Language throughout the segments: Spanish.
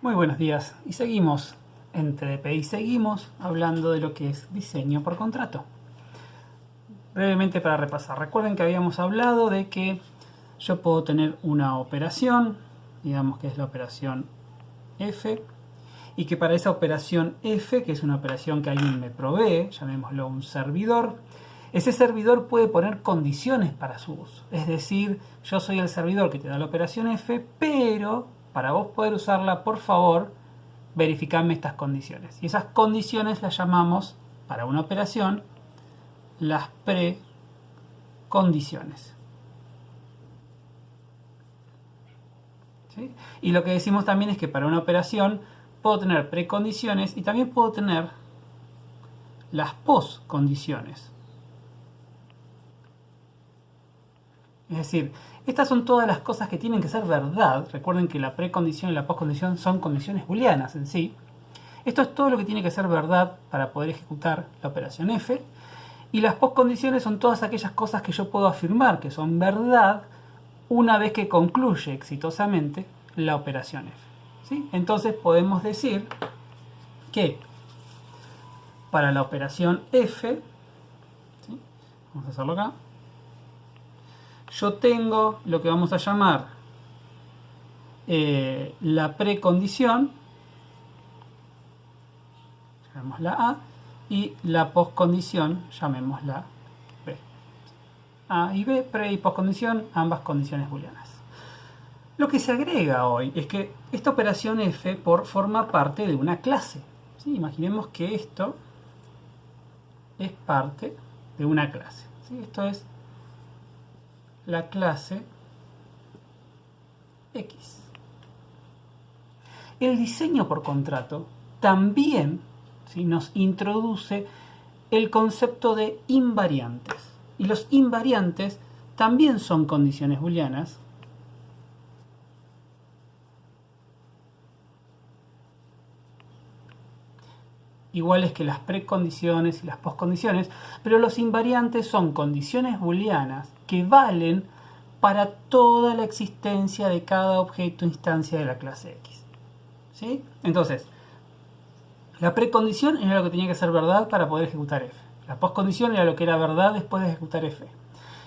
Muy buenos días y seguimos en TDP y seguimos hablando de lo que es diseño por contrato. Brevemente para repasar, recuerden que habíamos hablado de que yo puedo tener una operación, digamos que es la operación F, y que para esa operación F, que es una operación que alguien me provee, llamémoslo un servidor, ese servidor puede poner condiciones para su uso. Es decir, yo soy el servidor que te da la operación F, pero para vos poder usarla, por favor, verificame estas condiciones. Y esas condiciones las llamamos, para una operación, las precondiciones. ¿Sí? Y lo que decimos también es que para una operación puedo tener precondiciones y también puedo tener las poscondiciones. Es decir, estas son todas las cosas que tienen que ser verdad. Recuerden que la precondición y la poscondición son condiciones booleanas en sí. Esto es todo lo que tiene que ser verdad para poder ejecutar la operación F. Y las poscondiciones son todas aquellas cosas que yo puedo afirmar que son verdad una vez que concluye exitosamente la operación F. ¿Sí? Entonces podemos decir que para la operación F, ¿sí? Vamos a hacerlo acá, yo tengo lo que vamos a llamar la precondición, llamémosla A, y la poscondición, llamémosla B. A y B, pre y poscondición, ambas condiciones booleanas. Lo que se agrega hoy es que esta operación F forma parte de una clase. ¿Sí? Imaginemos que esto es parte de una clase. ¿Sí? Esto es la clase X. El diseño por contrato también, ¿sí?, nos introduce el concepto de invariantes. Y los invariantes también son condiciones booleanas iguales que las precondiciones y las poscondiciones, pero los invariantes son condiciones booleanas que valen para toda la existencia de cada objeto instancia de la clase X. ¿Sí? Entonces, la precondición era lo que tenía que ser verdad para poder ejecutar F. La poscondición era lo que era verdad después de ejecutar F.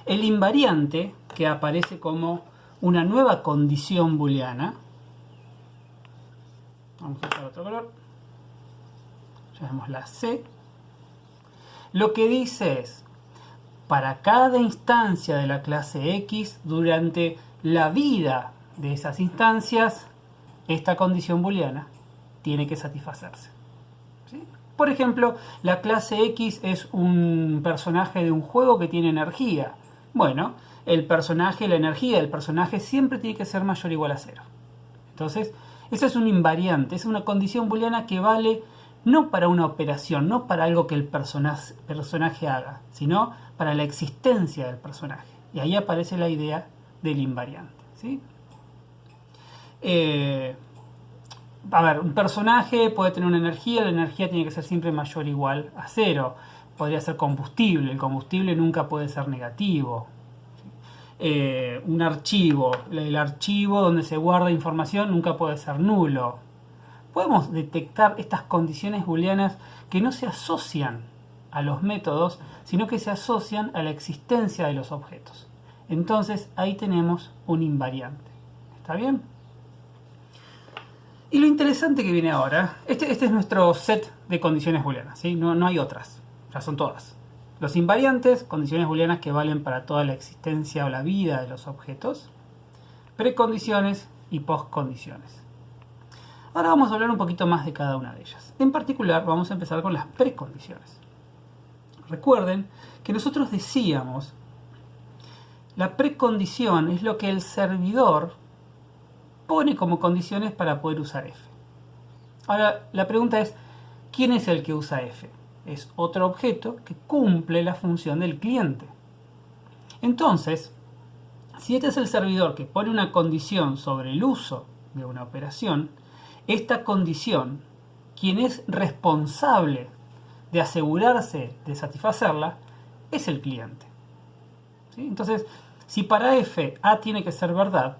El invariante, que aparece como una nueva condición booleana, vamos a usar otro color, llamémosla C, lo que dice es, para cada instancia de la clase X, durante la vida de esas instancias, esta condición booleana tiene que satisfacerse. ¿Sí? Por ejemplo, la clase X es un personaje de un juego que tiene energía. Bueno, el personaje, la energía del personaje siempre tiene que ser mayor o igual a 0. Entonces, ese es un invariante, es una condición booleana que vale no para una operación, no para algo que el personaje haga, sino para la existencia del personaje. Y ahí aparece la idea del invariante. ¿Sí? A ver, un personaje puede tener una energía, la energía tiene que ser siempre mayor o igual a 0. Podría ser combustible, el combustible nunca puede ser negativo. Un archivo, el archivo donde se guarda información nunca puede ser nulo. Podemos detectar estas condiciones booleanas que no se asocian a los métodos, sino que se asocian a la existencia de los objetos. Entonces ahí tenemos un invariante. ¿Está bien? Y lo interesante que viene ahora, este es nuestro set de condiciones booleanas, ¿sí? No hay otras, ya son todas. Los invariantes, condiciones booleanas que valen para toda la existencia o la vida de los objetos. Precondiciones y poscondiciones. Ahora vamos a hablar un poquito más de cada una de ellas. En particular, vamos a empezar con las precondiciones. Recuerden que nosotros decíamos, la precondición es lo que el servidor pone como condiciones para poder usar F. Ahora, la pregunta es, ¿quién es el que usa F? Es otro objeto que cumple la función del cliente. Entonces, si este es el servidor que pone una condición sobre el uso de una operación, esta condición, quien es responsable de asegurarse de satisfacerla, es el cliente. ¿Sí? Entonces, si para F A tiene que ser verdad,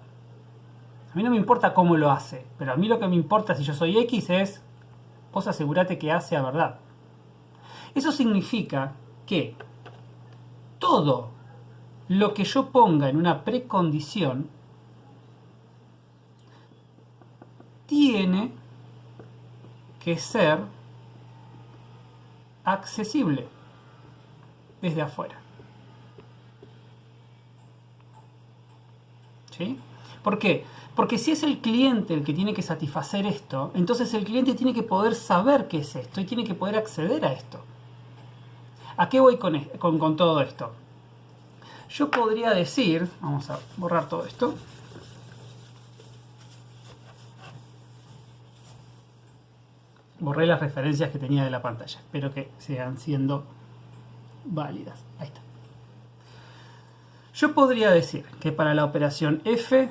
A mí no me importa cómo lo hace, pero a mí lo que me importa si yo soy X es, vos asegurate que A sea verdad. Eso significa que todo lo que yo ponga en una precondición tiene que ser accesible desde afuera. ¿Sí? ¿Por qué? Porque si es el cliente el que tiene que satisfacer esto, entonces el cliente tiene que poder saber qué es esto y tiene que poder acceder a esto. ¿A qué voy con todo esto? Yo podría decir, vamos a borrar todo esto. Borré las referencias que tenía de la pantalla. Espero que sigan siendo válidas. Ahí está. Yo podría decir que para la operación F,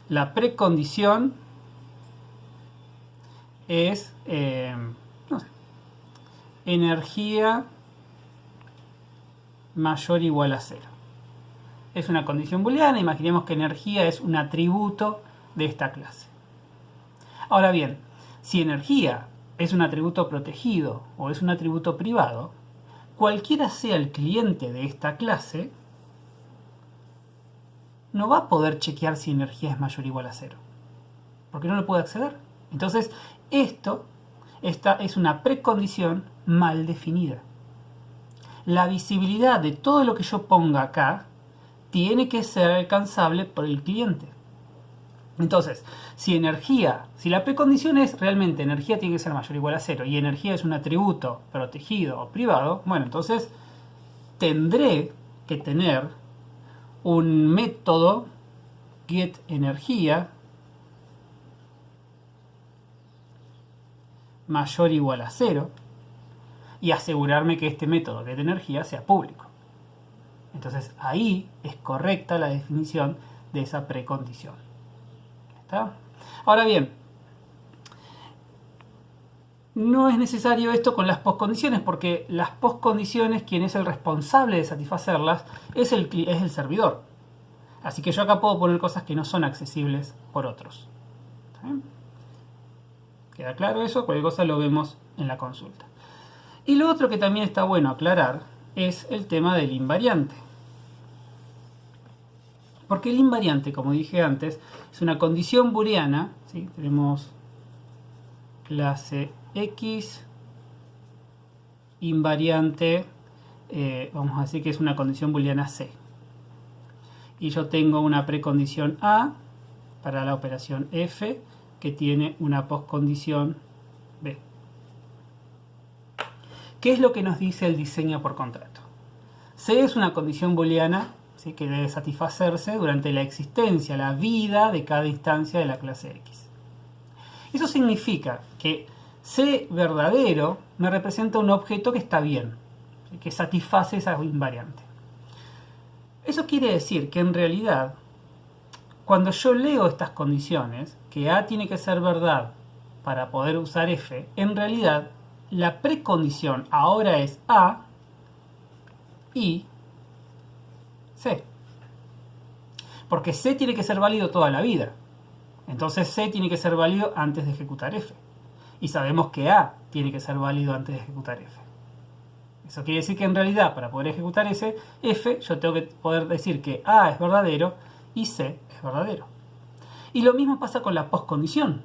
la precondición es no sé, energía mayor o igual a 0. Es una condición booleana. Imaginemos que energía es un atributo de esta clase. Ahora bien, si energía es un atributo protegido o es un atributo privado, cualquiera sea el cliente de esta clase, no va a poder chequear si energía es mayor o igual a 0, porque no lo puede acceder. Entonces, esta es una precondición mal definida. La visibilidad de todo lo que yo ponga acá tiene que ser alcanzable por el cliente. Entonces, si la precondición es realmente energía tiene que ser mayor o igual a 0 y energía es un atributo protegido o privado, bueno, entonces tendré que tener un método getEnergía mayor o igual a 0 y asegurarme que este método getEnergía sea público. Entonces ahí es correcta la definición de esa precondición. ¿Está? Ahora bien, no es necesario esto con las postcondiciones, porque las postcondiciones, quien es el responsable de satisfacerlas, es el servidor. Así que yo acá puedo poner cosas que no son accesibles por otros. ¿Sí? ¿Queda claro eso? Cualquier cosa lo vemos en la consulta. Y lo otro que también está bueno aclarar es el tema del invariante. Porque el invariante, como dije antes, es una condición booleana. ¿Sí? Tenemos clase X, invariante, vamos a decir que es una condición booleana C. Y yo tengo una precondición A para la operación F que tiene una postcondición B. ¿Qué es lo que nos dice el diseño por contrato? C es una condición booleana, ¿sí?, que debe satisfacerse durante la existencia, la vida de cada instancia de la clase X. Eso significa que C verdadero me representa un objeto que está bien, ¿sí?, que satisface esa invariante. Eso quiere decir que en realidad, cuando yo leo estas condiciones, que A tiene que ser verdad para poder usar F, en realidad la precondición ahora es A y C. Porque C tiene que ser válido toda la vida. Entonces C tiene que ser válido antes de ejecutar F. Y sabemos que A tiene que ser válido antes de ejecutar F. Eso quiere decir que en realidad, para poder ejecutar F, yo tengo que poder decir que A es verdadero y C es verdadero. Y lo mismo pasa con la postcondición.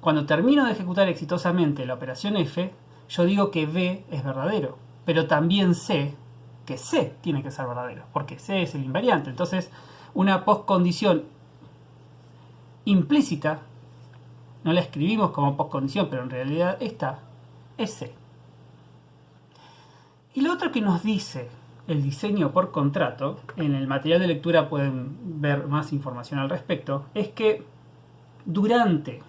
Cuando termino de ejecutar exitosamente la operación F, yo digo que B es verdadero, pero también sé que C tiene que ser verdadero, porque C es el invariante. Entonces, una postcondición implícita, no la escribimos como postcondición, pero en realidad esta es C. Y lo otro que nos dice el diseño por contrato, en el material de lectura pueden ver más información al respecto, es que durante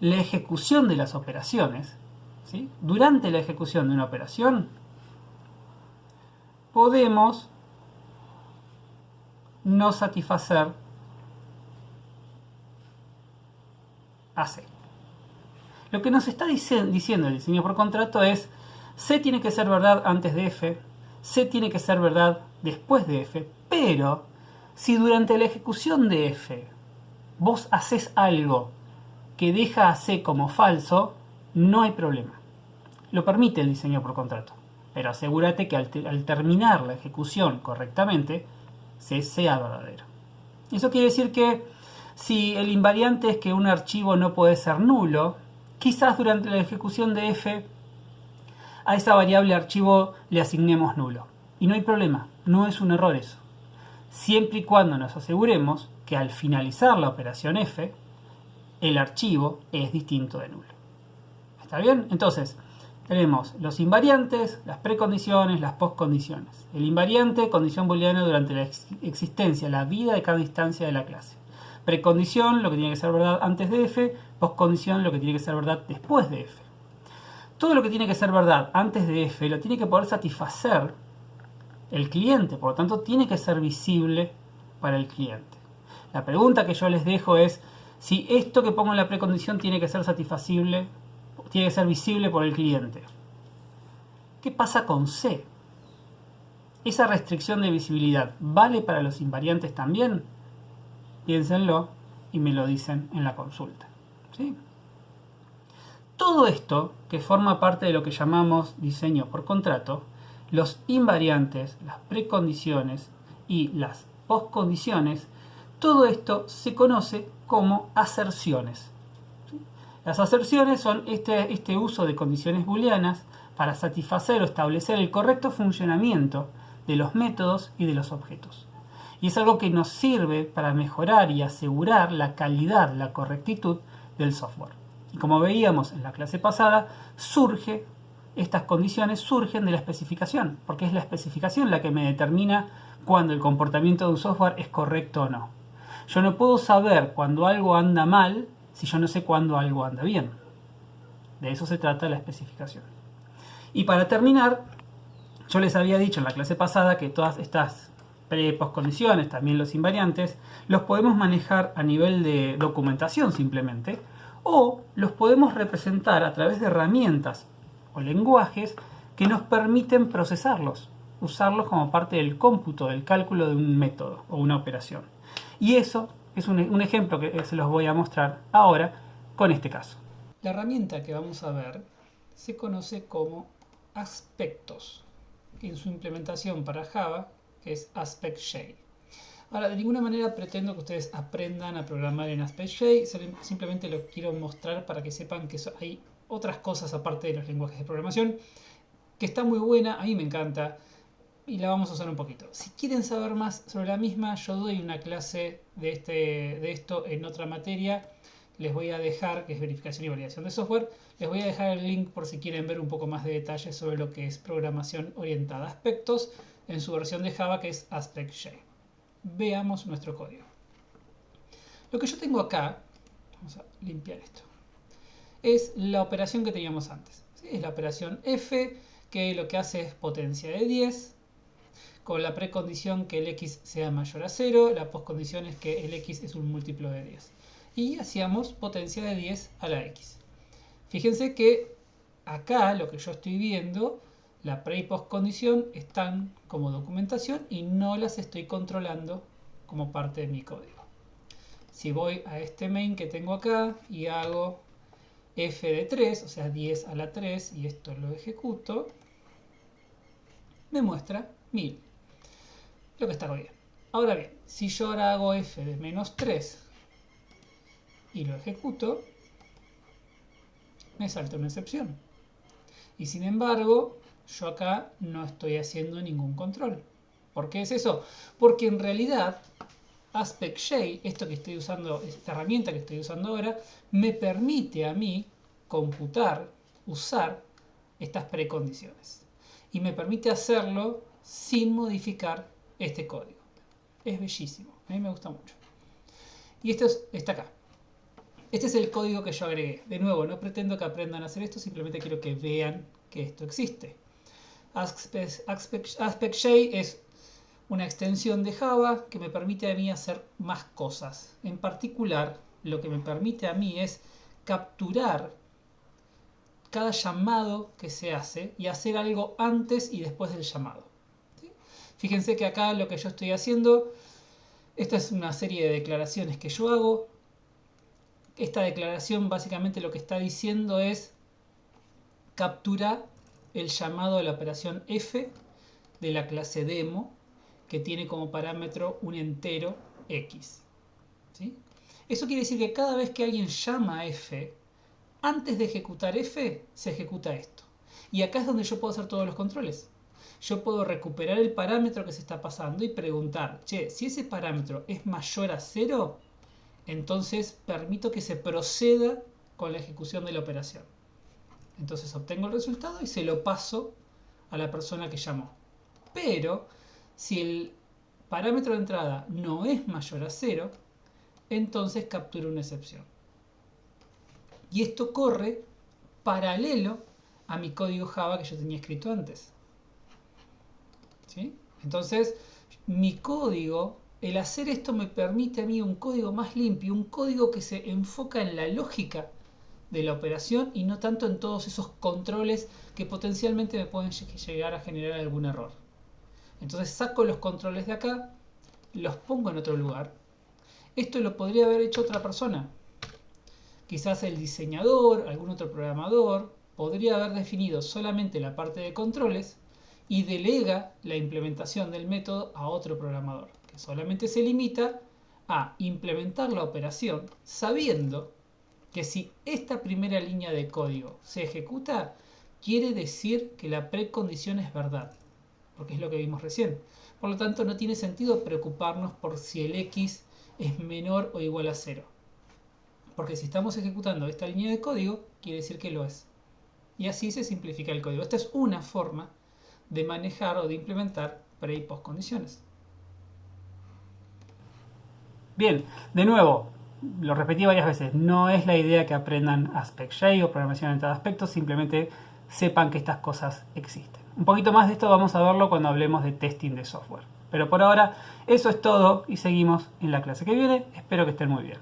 la ejecución de las operaciones, ¿sí?, durante la ejecución de una operación, podemos no satisfacer a C. Lo que nos está diciendo el diseño por contrato es: C tiene que ser verdad antes de F, C tiene que ser verdad después de F, pero Si durante la ejecución de f vos haces algo que deja a C como falso, no hay problema. Lo permite el diseño por contrato. Pero asegúrate que al terminar la ejecución correctamente, C sea verdadero. Eso quiere decir que si el invariante es que un archivo no puede ser nulo, quizás durante la ejecución de f a esa variable archivo le asignemos nulo. Y no hay problema, no es un error eso. Siempre y cuando nos aseguremos que al finalizar la operación f, el archivo es distinto de nulo. ¿Está bien? Entonces, tenemos los invariantes, las precondiciones, las postcondiciones. El invariante, condición booleana durante la existencia, la vida de cada instancia de la clase. Precondición, lo que tiene que ser verdad antes de f. Postcondición, lo que tiene que ser verdad después de f. Todo lo que tiene que ser verdad antes de f lo tiene que poder satisfacer el cliente, por lo tanto tiene que ser visible para el cliente. La pregunta que yo les dejo es si esto que pongo en la precondición tiene que ser satisfacible, tiene que ser visible por el cliente. ¿Qué pasa con C? ¿Esa restricción de visibilidad vale para los invariantes también? Piénsenlo y me lo dicen en la consulta. ¿Sí? Todo esto, que forma parte de lo que llamamos diseño por contrato, los invariantes, las precondiciones y las postcondiciones, todo esto se conoce como aserciones. ¿Sí? Las aserciones son este uso de condiciones booleanas para satisfacer o establecer el correcto funcionamiento de los métodos y de los objetos. Y es algo que nos sirve para mejorar y asegurar la calidad, la correctitud del software. Y como veíamos en la clase pasada, estas condiciones surgen de la especificación, porque es la especificación la que me determina cuando el comportamiento de un software es correcto o no. Yo no puedo saber cuando algo anda mal si yo no sé cuándo algo anda bien. De eso se trata la especificación. Y para terminar, yo les había dicho en la clase pasada que todas estas postcondiciones, también los invariantes, los podemos manejar a nivel de documentación simplemente, o los podemos representar a través de herramientas o lenguajes que nos permiten procesarlos, usarlos como parte del cómputo, del cálculo de un método o una operación. Y eso es un ejemplo que se los voy a mostrar ahora con este caso. La herramienta que vamos a ver se conoce como aspectos, en su implementación para Java, que es AspectJ. Ahora, de ninguna manera pretendo que ustedes aprendan a programar en AspectJ, simplemente lo quiero mostrar para que sepan que hay otras cosas aparte de los lenguajes de programación, que está muy buena, a mí me encanta, y la vamos a usar un poquito. Si quieren saber más sobre la misma, yo doy una clase de esto en otra materia, les voy a dejar, que es verificación y validación de software, les voy a dejar el link por si quieren ver un poco más de detalles sobre lo que es programación orientada a aspectos, en su versión de Java, que es AspectJ. Veamos nuestro código. Lo que yo tengo acá, vamos a limpiar esto, es la operación que teníamos antes. ¿Sí? Es la operación F, que lo que hace es potencia de 10, con la precondición que el x sea mayor a 0, la postcondición es que el x es un múltiplo de 10. Y hacíamos potencia de 10 a la x. Fíjense que acá lo que yo estoy viendo, la pre y postcondición están como documentación y no las estoy controlando como parte de mi código. Si voy a este main que tengo acá y hago f de 3, o sea 10 a la 3, y esto lo ejecuto, me muestra 1000. Lo que está bien. Ahora bien, si yo ahora hago f de menos 3 y lo ejecuto, me salta una excepción. Y sin embargo, yo acá no estoy haciendo ningún control. ¿Por qué es eso? Porque en realidad AspectJ, esto que estoy usando, esta herramienta que estoy usando ahora, me permite a mí computar, usar estas precondiciones. Y me permite hacerlo sin modificar este código. Es bellísimo, a mí me gusta mucho. Y esto está acá. Este es el código que yo agregué. De nuevo, no pretendo que aprendan a hacer esto, simplemente quiero que vean que esto existe. AspectJ es una extensión de Java que me permite a mí hacer más cosas. En particular, lo que me permite a mí es capturar cada llamado que se hace y hacer algo antes y después del llamado. ¿Sí? Fíjense que acá lo que yo estoy haciendo Esta es una serie de declaraciones que yo hago. Esta declaración básicamente lo que está diciendo es captura el llamado de la operación f de la clase demo que tiene como parámetro un entero x. ¿Sí? Eso quiere decir que cada vez que alguien llama a f, antes de ejecutar f, se ejecuta esto. Y acá es donde yo puedo hacer todos los controles. Yo puedo recuperar el parámetro que se está pasando y preguntar, che, si ese parámetro es mayor a 0, entonces permito que se proceda con la ejecución de la operación. Entonces obtengo el resultado y se lo paso a la persona que llamó. Pero si el parámetro de entrada no es mayor a 0, entonces capturo una excepción. Y esto corre paralelo a mi código Java que yo tenía escrito antes. ¿Sí? Entonces, mi código, el hacer esto me permite a mí un código más limpio, un código que se enfoca en la lógica de la operación y no tanto en todos esos controles que potencialmente me pueden llegar a generar algún error. Entonces saco los controles de acá, los pongo en otro lugar. Esto lo podría haber hecho otra persona. Quizás el diseñador, algún otro programador, podría haber definido solamente la parte de controles y delega la implementación del método a otro programador, que solamente se limita a implementar la operación sabiendo que si esta primera línea de código se ejecuta, quiere decir que la precondición es verdad, porque es lo que vimos recién. Por lo tanto, no tiene sentido preocuparnos por si el x es menor o igual a 0. Porque si estamos ejecutando esta línea de código, quiere decir que lo es. Y así se simplifica el código. Esta es una forma de manejar o de implementar pre y post condiciones. Bien, de nuevo, lo repetí varias veces, no es la idea que aprendan AspectJ o programación orientada a aspectos, simplemente sepan que estas cosas existen. Un poquito más de esto vamos a verlo cuando hablemos de testing de software. Pero por ahora eso es todo y seguimos en la clase que viene. Espero que estén muy bien.